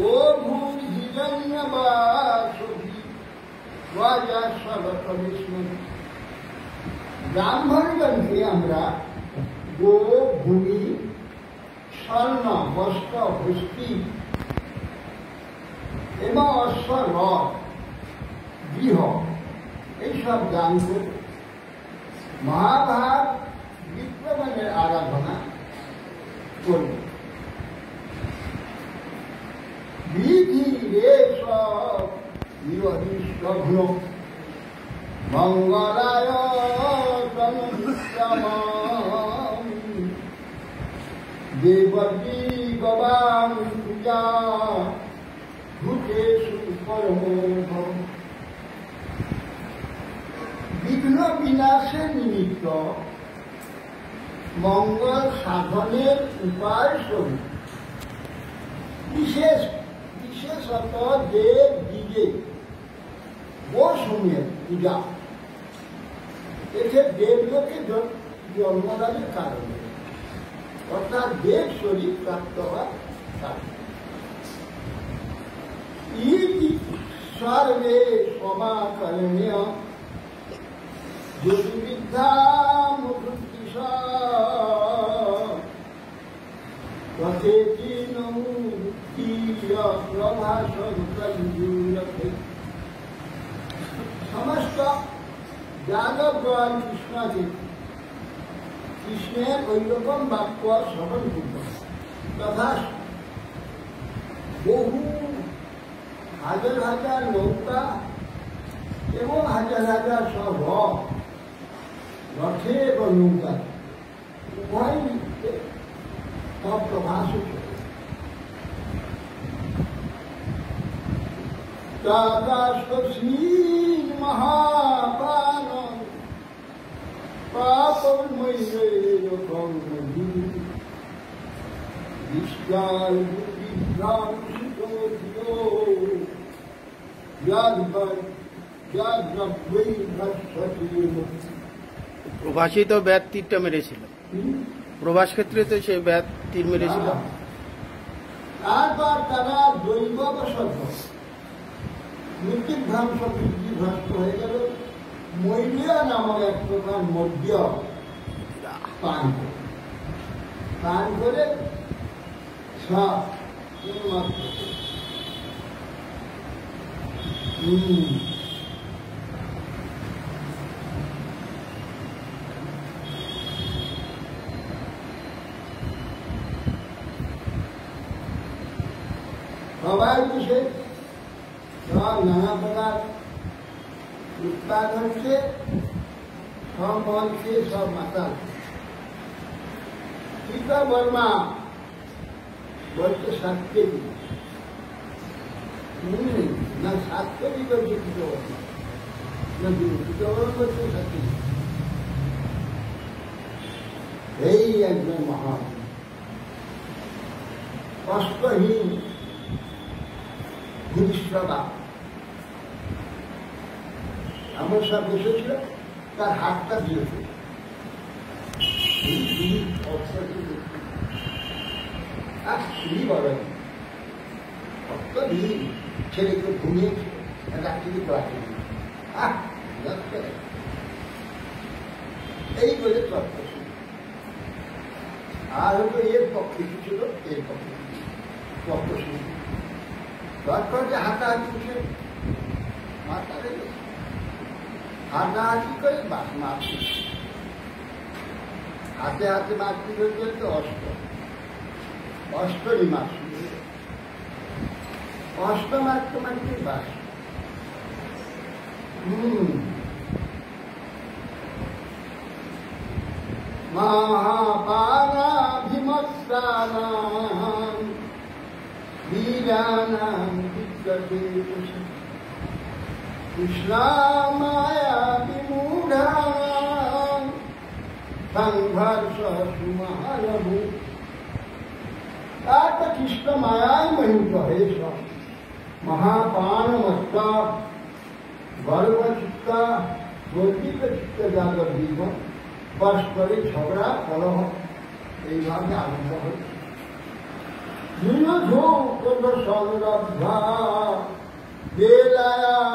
ও ভূর্জিজন্যবাসী রাজা সর্বত বিষ্ণু। ব্রাহ্মণগণকে আমরা গো, ভূমি, স্বর্ণ, বস্ত্র, হস্তি এবং অশ্ব, রথ, গৃহ এইসব দান করে মহাভারত বিপ্লবের আরাধনা করব। বিধি রে সব নিরহিষ্ঠঘ্ন মঙ্গলায় দেবী গবাং পূজা ভূতেষু পরমোধ। বিঘ্ন বিনাশের নিমিত্ত মঙ্গল সাধনের উপায় স্বরূপ বিশেষত দেব দিগে গোসমূহের পূজা, এতে দেবলোকে জন্মদানের কারণ, অর্থাৎ দেব শরীর প্রাপ্ত হওয়ার কারণ। ইতি সর্বে সমাকরণীয় জ্যোতির্বিদ্যা মুখুদ্দিশ সমস্ত যাদবগণ কৃষ্ণকে কৃষ্ণের ওই রকম বাক্য শ্রবণ করত, তথা বহু হাজার হাজার নৌকা এবং হাজার হাজার সব রথে এবং নৌকা উভয় মিত্রে সব প্রভাস মহাপান প্রবাসী তো ব্যাট তীরটা মেরেছিল, প্রবাস ক্ষেত্রে তো সে ব্যাট তীর মেরেছিল। তারপর তারা দৈববশত মৃত্যুভ্রাংশ বৃদ্ধিভ্রষ্ট হয়ে গেল। মৈলিয়া নামক এক প্রকার মদ্য পান করে সব সবাই মিশে সব নানা প্রকার উৎপাদ হচ্ছে, সব মনকে সব মাতাল। সীতা বর্মা বলছে 7 কেজি, না 7 কেজি বলছে সীতা বর্মা, না সীতা বর্মা বলছে 7 কেজি। এই একজন মহান কষ্টহীন ভূমিষ্ঠতা এমন সব বসেছিল, তার হাতটা দিয়েছে ছেলেকে ঘুমিয়েছে এই বলে তর্ক ছিল। আর হলো এর পক্ষে কি ছিল, এর পক্ষে তর্ক ছিল। তর্ককে হাতাহাতি উঠে মাথা রেখে হাতাহাতি করে বাস মারছে, হাতে হাতে মারতে হয়েছে তো অষ্টরই মাস অষ্ট মারতে মারতে বাস। মহাপানাভিমস্তানাম বীরানাম বিদ্যতে কৃষ্ণামায়া বিমূঢ়ানাম সংঘর্ষ সুমহারভূ। তারপর কৃষ্ণ মায়ায় মোহিত হয়ে সব মহাপানমস্ত গর্বচিত্ত গর্বিত চিত্ত যাদব জীবন পরস্পরে ঝগড়া কলহ এইভাবে আরম্ভ হয়েছে। সংরভা বেলায়া